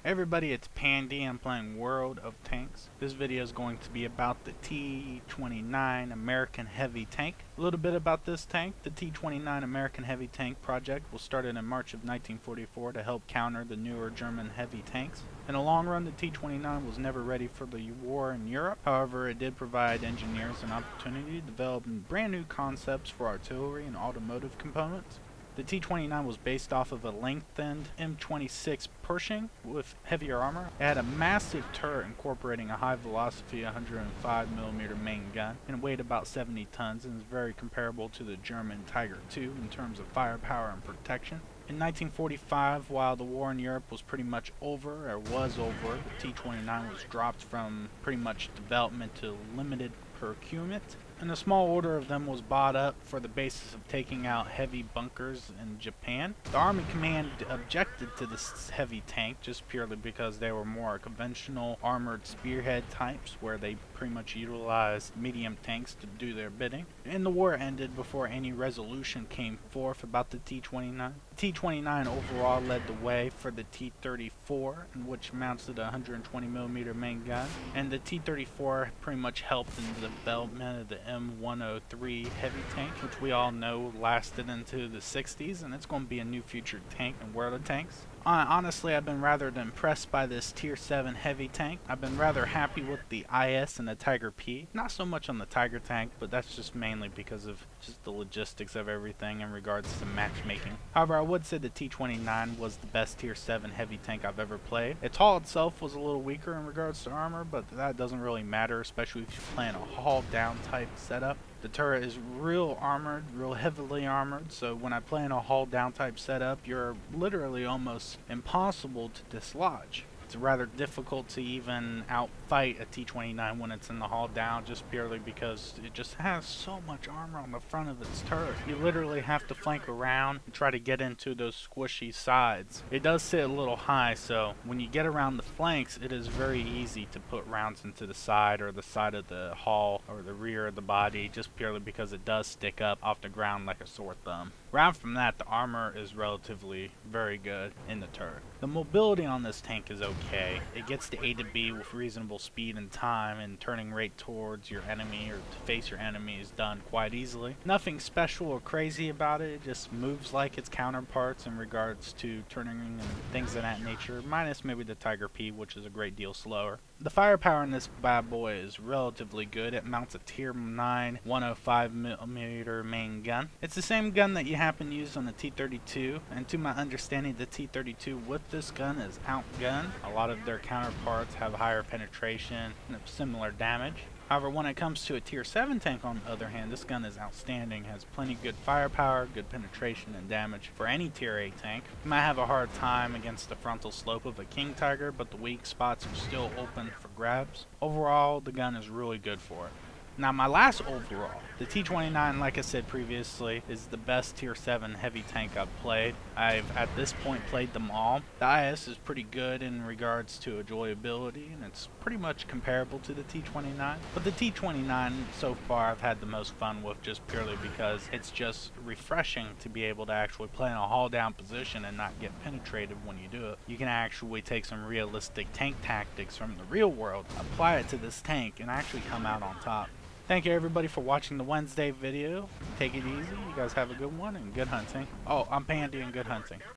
Hey everybody, it's Pandy and I'm playing World of Tanks. This video is going to be about the T29 American Heavy Tank. A little bit about this tank. The T29 American Heavy Tank project was started in March of 1944 to help counter the newer German heavy tanks. In the long run, the T29 was never ready for the war in Europe. However, it did provide engineers an opportunity to develop brand new concepts for artillery and automotive components. The T29 was based off of a lengthened M26 Pershing with heavier armor. It had a massive turret incorporating a high velocity 105mm main gun and weighed about 70 tons and is very comparable to the German Tiger II in terms of firepower and protection. In 1945, while the war in Europe was pretty much over, or was over, the T29 was dropped from pretty much development to limited procurement, and a small order of them was bought up for the basis of taking out heavy bunkers in Japan. The Army Command objected to this heavy tank just purely because they were more conventional armored spearhead types where they pretty much utilized medium tanks to do their bidding. And the war ended before any resolution came forth about the T29. The T29 overall led the way for the T34, which mounted a 120mm main gun, and the T34 pretty much helped in the development of the M103 heavy tank, which we all know lasted into the 60s, and it's going to be a new future tank in World of Tanks. Honestly, I've been rather impressed by this Tier 7 heavy tank. I've been rather happy with the IS and the Tiger P. Not so much on the Tiger tank, but that's just mainly because of just the logistics of everything in regards to matchmaking. However, I would say the T29 was the best Tier 7 heavy tank I've ever played. Its hull itself was a little weaker in regards to armor, but that doesn't really matter, especially if you're playing a hull down type setup. The turret is real armored, real heavily armored, so when I play in a hull down type setup, you're literally almost impossible to dislodge. It's rather difficult to even outfight a T29 when it's in the hull down, just purely because it just has so much armor on the front of its turret. You literally have to flank around and try to get into those squishy sides. It does sit a little high, so when you get around the flanks, it is very easy to put rounds into the side or the side of the hull or the rear of the body, just purely because it does stick up off the ground like a sore thumb. Round from that, the armor is relatively very good in the turret. The mobility on this tank is okay. It gets to A to B with reasonable speed and time, and turning right towards your enemy or to face your enemy is done quite easily. Nothing special or crazy about it. It just moves like its counterparts in regards to turning and things of that nature, minus maybe the Tiger P, which is a great deal slower. The firepower in this bad boy is relatively good. It mounts a Tier 9 105mm main gun. It's the same gun that you happen to use on the T32, and to my understanding, the T32 with this gun is outgunned. A lot of their counterparts have higher penetration and similar damage. However, when it comes to a Tier 7 tank, on the other hand, this gun is outstanding, has plenty good firepower, good penetration and damage for any Tier 8 tank. You might have a hard time against the frontal slope of a King Tiger, but the weak spots are still open for grabs. Overall, the gun is really good for it. Now, my last overall, the T29, like I said previously, is the best Tier 7 heavy tank I've played. I've, at this point, played them all. The IS is pretty good in regards to enjoyability, and it's pretty much comparable to the T29. But the T29, so far, I've had the most fun with, just purely because it's just refreshing to be able to actually play in a hull-down position and not get penetrated when you do it. You can actually take some realistic tank tactics from the real world, apply it to this tank, and actually come out on top. Thank you everybody for watching the Wednesday video. Take it easy. You guys have a good one and good hunting. Oh, I'm Pandy and good hunting.